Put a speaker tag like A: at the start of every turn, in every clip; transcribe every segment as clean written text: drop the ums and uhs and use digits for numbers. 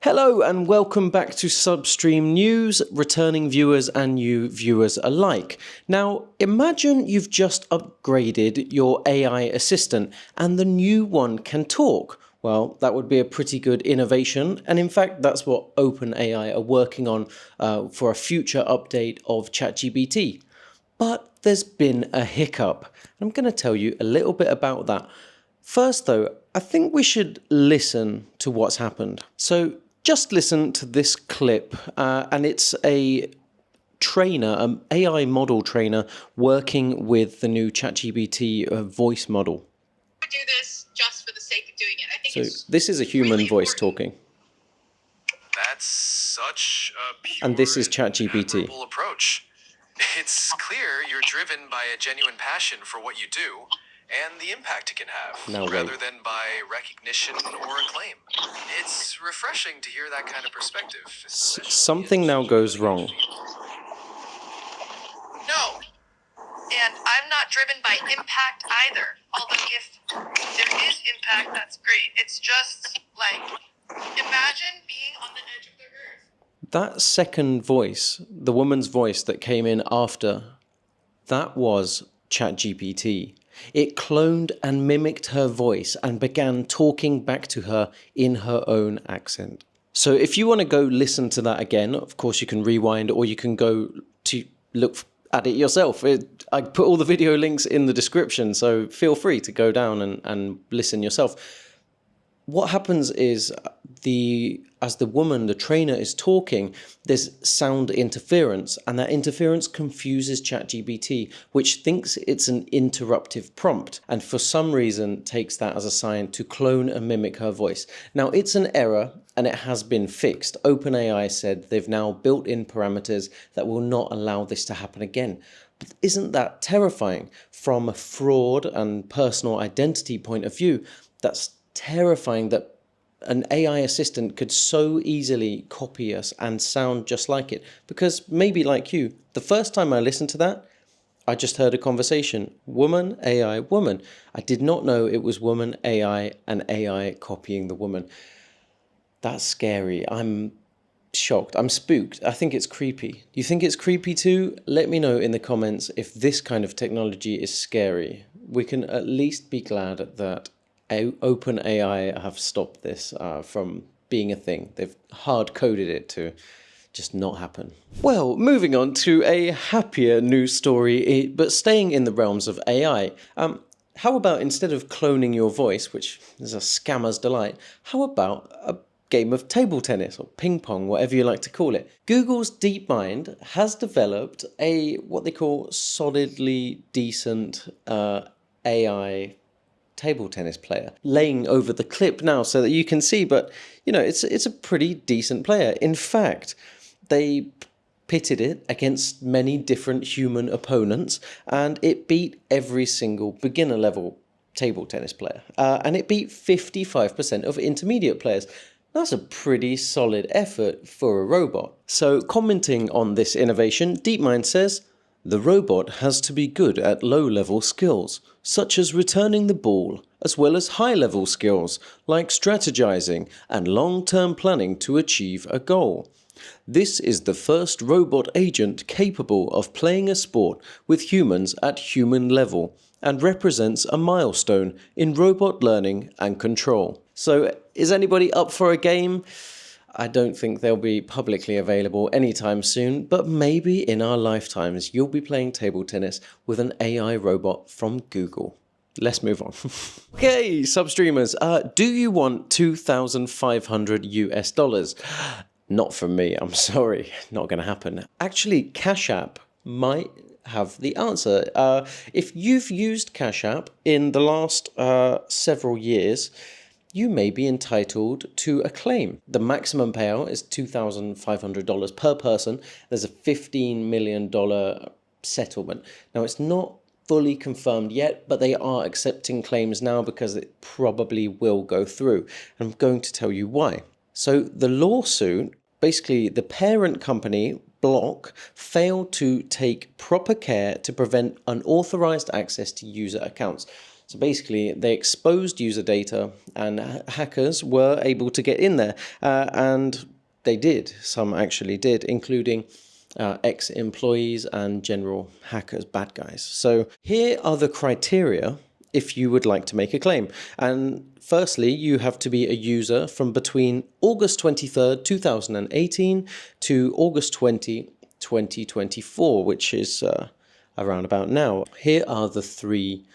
A: Hello and welcome back to Substream News, returning viewers and new viewers alike. Now, imagine you've just upgraded your AI assistant and the new one can talk. Well, that would be a pretty good innovation, and in fact, that's what OpenAI are working on for a future update of ChatGPT. But there's been a hiccup. I'm going to tell you a little bit about that. First though, I think we should listen to what's happened. So just listen to this clip, and it's a trainer, an AI model trainer, working with the new ChatGPT voice model.
B: I do this just for the sake of doing it. I think
A: so this is a human
B: really
A: voice
B: important.
A: talking.
C: That's such a pure
A: And this is ChatGPT.
C: admirable approach. It's clear you're driven by a genuine passion for what you do and the impact it can have, rather than by recognition or acclaim. It's refreshing to hear that kind of perspective.
A: Something now goes wrong.
B: No. And I'm not driven by impact either. Although if there is impact, that's great. It's just like, imagine being on the edge of the earth.
A: That second voice, the woman's voice that came in after, that was ChatGPT. It cloned and mimicked her voice and began talking back to her in her own accent. So if you want to go listen to that again, of course you can rewind, or you can go to look at it yourself. I put all the video links in the description, so feel free to go down and listen yourself. What happens is as the woman, the trainer, is talking, there's sound interference, and that interference confuses ChatGPT, which thinks it's an interruptive prompt, and for some reason takes that as a sign to clone and mimic her voice. Now, it's an error, and it has been fixed. OpenAI said they've now built in parameters that will not allow this to happen again. But isn't that terrifying? From a fraud and personal identity point of view, that's terrifying that an AI assistant could so easily copy us and sound just like it. Because maybe like you, the first time I listened to that, I just heard a conversation. Woman, AI, woman. I did not know it was woman, AI, and AI copying the woman. That's scary. I'm shocked. I'm spooked. I think it's creepy. You think it's creepy too? Let me know in the comments if this kind of technology is scary. We can at least be glad that OpenAI have stopped this from being a thing. They've hard-coded it to just not happen. Well, moving on to a happier news story, but staying in the realms of AI. How about, instead of cloning your voice, which is a scammer's delight, how about a game of table tennis or ping pong, whatever you like to call it? Google's DeepMind has developed what they call solidly decent AI table tennis player. Laying over the clip now so that you can see, but you know, it's a pretty decent player. In fact, they pitted it against many different human opponents, and it beat every single beginner level table tennis player, and it beat 55% of intermediate players. That's a pretty solid effort for a robot. So commenting on this innovation, DeepMind says, "The robot has to be good at low-level skills, such as returning the ball, as well as high-level skills, like strategizing and long-term planning to achieve a goal. This is the first robot agent capable of playing a sport with humans at human level, and represents a milestone in robot learning and control." So, is anybody up for a game? I don't think they'll be publicly available anytime soon, but maybe in our lifetimes you'll be playing table tennis with an AI robot from Google. Let's move on. Okay, substreamers, do you want $2,500 US? Not from me, I'm sorry, not going to happen. Actually, Cash App might have the answer. If you've used Cash App in the last several years, you may be entitled to a claim. The maximum payout is $2,500 per person. There's a $15 million settlement. Now, it's not fully confirmed yet, but they are accepting claims now because it probably will go through. I'm going to tell you why. So the lawsuit, basically the parent company, Block, failed to take proper care to prevent unauthorized access to user accounts. So basically, they exposed user data, and hackers were able to get in there. And they did. Some actually did, including ex-employees and general hackers, bad guys. So here are the criteria if you would like to make a claim. And firstly, you have to be a user from between August 23rd, 2018 to August 20, 2024, which is around about now. Here are the three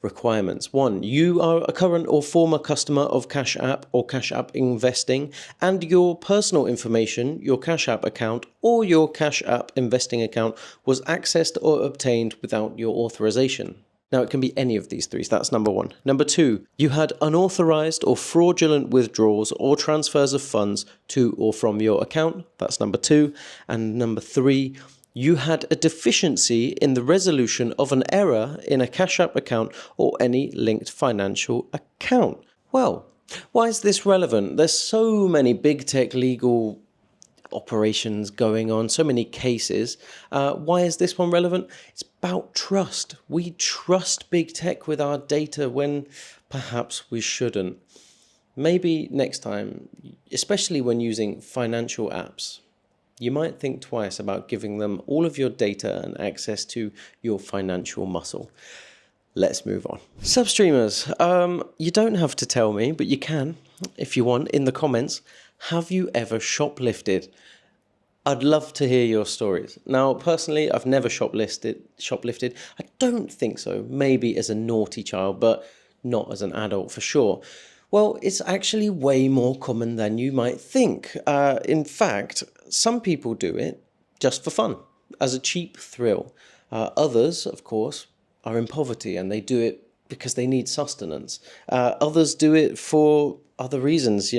A: requirements. 1. You are a current or former customer of Cash App or Cash App Investing, and your personal information, your Cash App account or your Cash App Investing account was accessed or obtained without your authorization. Now, it can be any of these three, so that's number 1. Number 2, you had unauthorized or fraudulent withdrawals or transfers of funds to or from your account. That's number 2. And number 3, you had a deficiency in the resolution of an error in a Cash App account or any linked financial account. Well, why is this relevant? There's so many big tech legal operations going on, so many cases. Why is this one relevant? It's about trust. We trust big tech with our data when perhaps we shouldn't. Maybe next time, especially when using financial apps, you might think twice about giving them all of your data and access to your financial muscle. Let's move on. Substreamers, you don't have to tell me, but you can, if you want, in the comments. Have you ever shoplifted? I'd love to hear your stories. Now, personally, I've never shoplifted. I don't think so. Maybe as a naughty child, but not as an adult for sure. Well, it's actually way more common than you might think. In fact, some people do it just for fun, as a cheap thrill. Others, of course, are in poverty and they do it because they need sustenance. Others do it for other reasons,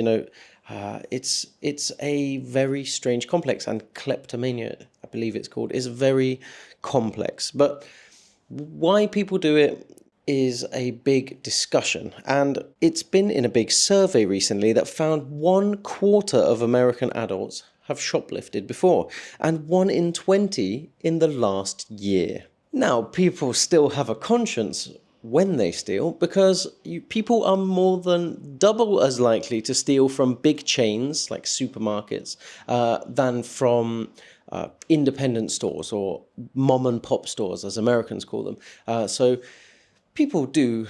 A: it's a very strange complex, and kleptomania, I believe it's called, is very complex. But why people do it is a big discussion, and it's been in a big survey recently that found 1/4 of American adults have shoplifted before, and 1 in 20 in the last year. Now, people still have a conscience when they steal, because people are more than double as likely to steal from big chains like supermarkets than from independent stores, or mom and pop stores as Americans call them. So people do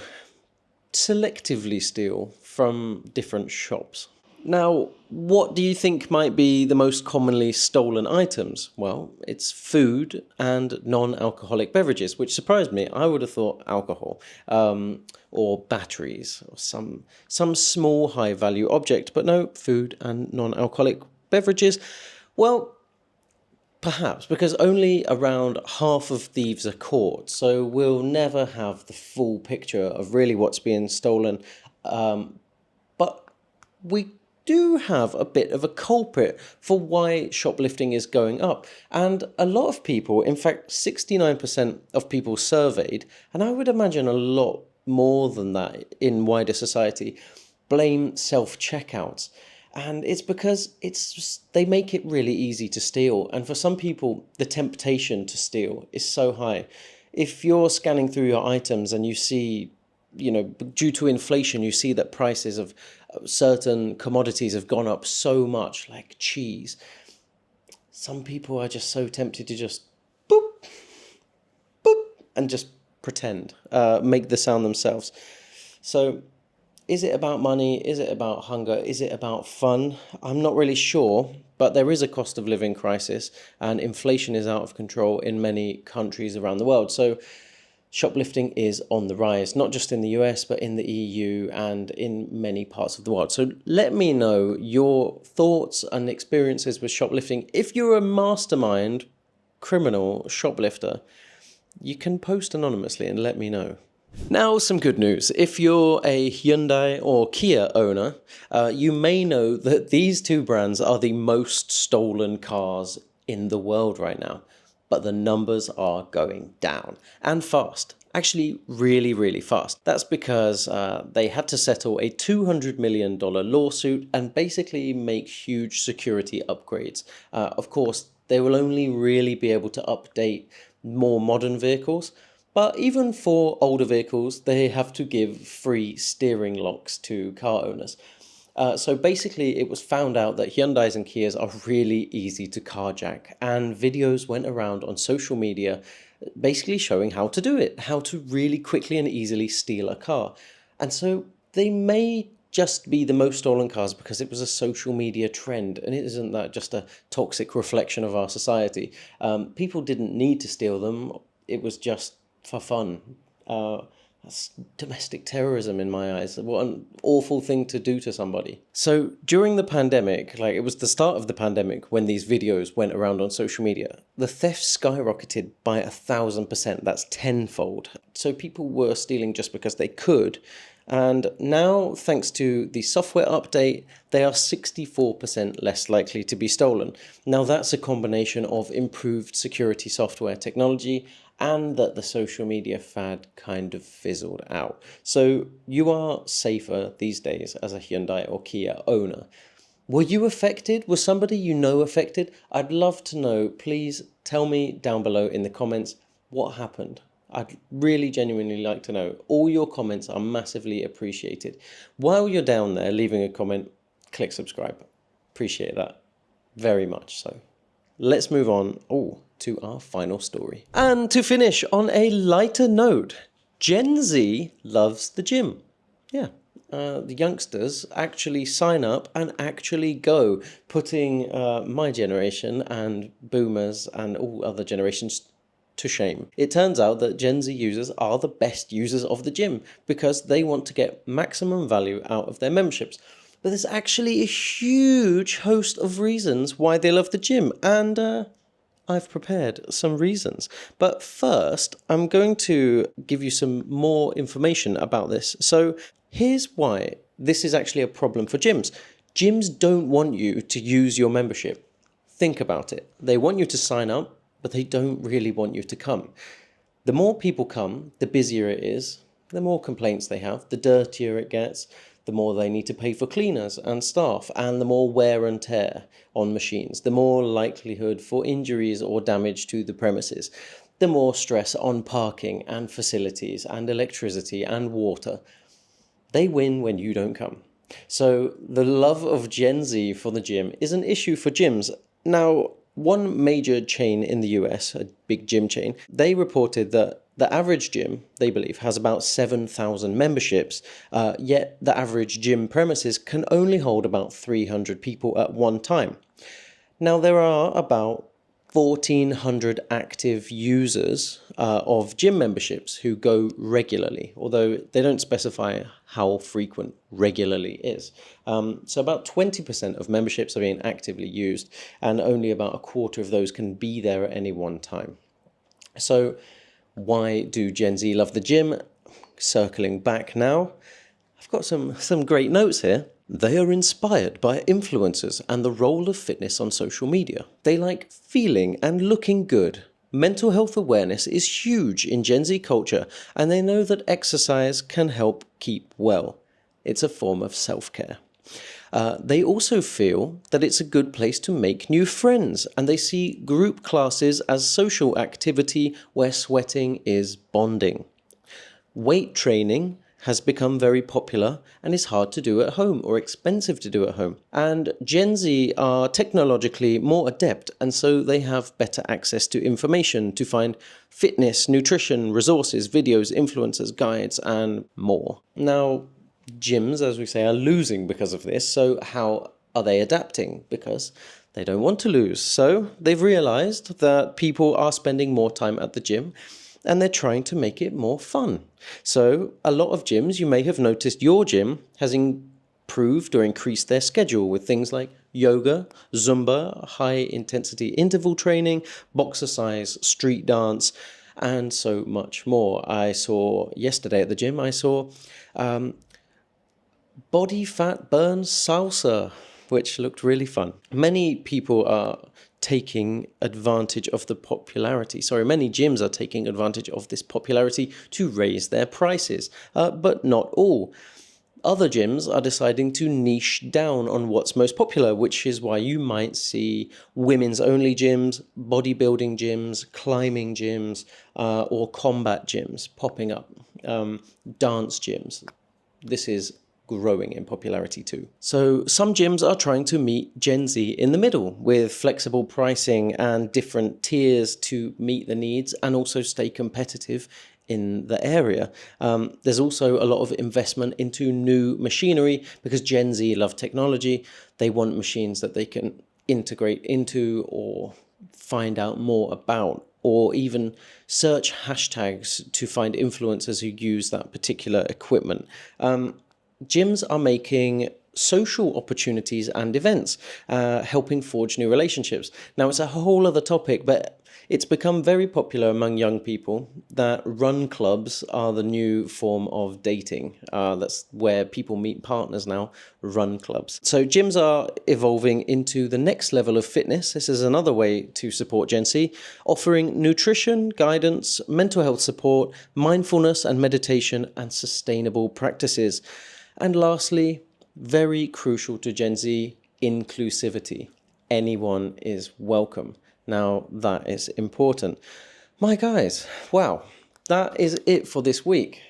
A: selectively steal from different shops. Now, what do you think might be the most commonly stolen items? Well, it's food and non-alcoholic beverages, which surprised me. I would have thought alcohol, or batteries, or some small high-value object, but no, food and non-alcoholic beverages. Well, perhaps, because only around half of thieves are caught, so we'll never have the full picture of really what's being stolen. But we do have a bit of a culprit for why shoplifting is going up. And a lot of people, in fact 69% of people surveyed, and I would imagine a lot more than that in wider society, blame self-checkouts. And it's because they make it really easy to steal. And for some people, the temptation to steal is so high. If you're scanning through your items and you see, due to inflation, you see that prices of certain commodities have gone up so much, like cheese. Some people are just so tempted to just boop, boop, and just pretend, make the sound themselves. So is it about money? Is it about hunger? Is it about fun? I'm not really sure, but there is a cost of living crisis and inflation is out of control in many countries around the world. So shoplifting is on the rise, not just in the US, but in the EU and in many parts of the world. So let me know your thoughts and experiences with shoplifting. If you're a mastermind criminal shoplifter, you can post anonymously and let me know. Now, some good news. If you're a Hyundai or Kia owner, you may know that these two brands are the most stolen cars in the world right now. But the numbers are going down, and fast. Actually, really, really fast. That's because they had to settle a $200 million lawsuit and basically make huge security upgrades. Of course, they will only really be able to update more modern vehicles, But even for older vehicles, they have to give free steering locks to car owners. So basically, it was found out that Hyundais and Kias are really easy to carjack, and videos went around on social media basically showing how to do it, how to really quickly and easily steal a car. And so they may just be the most stolen cars because it was a social media trend, and isn't that just a toxic reflection of our society? People didn't need to steal them, it was just for fun. That's domestic terrorism in my eyes. What an awful thing to do to somebody. So during the pandemic, like it was the start of the pandemic when these videos went around on social media, the theft skyrocketed by 1,000%. That's tenfold. So people were stealing just because they could. And now, thanks to the software update, they are 64% less likely to be stolen. Now, that's a combination of improved security software technology and that the social media fad kind of fizzled out. So you are safer these days as a Hyundai or Kia owner. Were you affected? Was somebody you know affected? I'd love to know. Please tell me down below in the comments what happened. I'd really genuinely like to know. All your comments are massively appreciated. While you're down there leaving a comment, click subscribe. Appreciate that very much so. Let's move on to our final story. And to finish on a lighter note, Gen Z loves the gym. Yeah, the youngsters actually sign up and actually go, putting my generation and boomers and all other generations to shame. It turns out that Gen Z users are the best users of the gym because they want to get maximum value out of their memberships. But there's actually a huge host of reasons why they love the gym, and I've prepared some reasons. But first, I'm going to give you some more information about this. So here's why this is actually a problem for gyms. Gyms don't want you to use your membership. Think about it. They want you to sign up, but they don't really want you to come. The more people come, the busier it is, the more complaints they have, the dirtier it gets, the more they need to pay for cleaners and staff, and the more wear and tear on machines, the more likelihood for injuries or damage to the premises, the more stress on parking and facilities and electricity and water. They win when you don't come. So the love of Gen Z for the gym is an issue for gyms. Now, one major chain in the US, a big gym chain, they reported that the average gym, they believe, has about 7,000 memberships, yet the average gym premises can only hold about 300 people at one time. Now, there are about 1,400 active users of gym memberships who go regularly, although they don't specify how frequent regularly is. So about 20% of memberships are being actively used, and only about a quarter of those can be there at any one time. So why do Gen Z love the gym? Circling back now, I've got some great notes here. They are inspired by influencers and the role of fitness on social media. They like feeling and looking good. Mental health awareness is huge in Gen Z culture, and they know that exercise can help keep well. It's a form of self-care. They also feel that it's a good place to make new friends, and they see group classes as social activity where sweating is bonding. Weight training has become very popular and is hard to do at home or expensive to do at home. And Gen Z are technologically more adept, and so they have better access to information to find fitness, nutrition, resources, videos, influencers, guides, and more. Now, gyms, as we say, are losing because of this, so how are they adapting? Because they don't want to lose. So they've realized that people are spending more time at the gym, and they're trying to make it more fun. So a lot of gyms, you may have noticed your gym has improved or increased their schedule with things like yoga, Zumba, high-intensity interval training, boxercise, street dance, and so much more. I saw yesterday at the gym, body fat burn salsa, which looked really fun. Many people are taking advantage of the popularity. Many gyms are taking advantage of this popularity to raise their prices, but not all. other gyms are deciding to niche down on what's most popular, which is why you might see women's only gyms, bodybuilding gyms, climbing gyms, or combat gyms popping up, dance gyms. This is growing in popularity too. So some gyms are trying to meet Gen Z in the middle with flexible pricing and different tiers to meet the needs and also stay competitive in the area. There's also a lot of investment into new machinery because Gen Z love technology. They want machines that they can integrate into or find out more about, or even search hashtags to find influencers who use that particular equipment. Gyms are making social opportunities and events, helping forge new relationships. Now, it's a whole other topic, but it's become very popular among young people that run clubs are the new form of dating. That's where people meet partners now, run clubs. So gyms are evolving into the next level of fitness. This is another way to support Gen Z, offering nutrition, guidance, mental health support, mindfulness and meditation, and sustainable practices. And lastly, very crucial to Gen Z, inclusivity. Anyone is welcome. Now, that is important. My guys, wow, that is it for this week.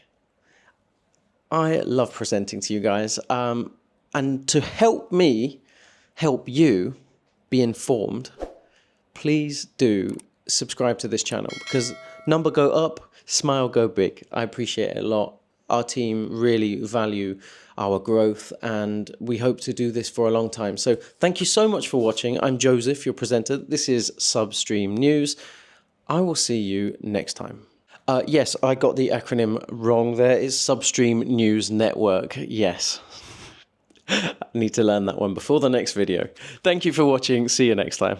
A: I love presenting to you guys. And to help me help you be informed, please do subscribe to this channel because number go up, smile go big. I appreciate it a lot. Our team really value our growth and we hope to do this for a long time. So thank you so much for watching. I'm Joseph, your presenter. This is Substream News. I will see you next time. Yes, I got the acronym wrong there. It's Substream News Network. Yes. I need to learn that one before the next video. Thank you for watching. See you next time.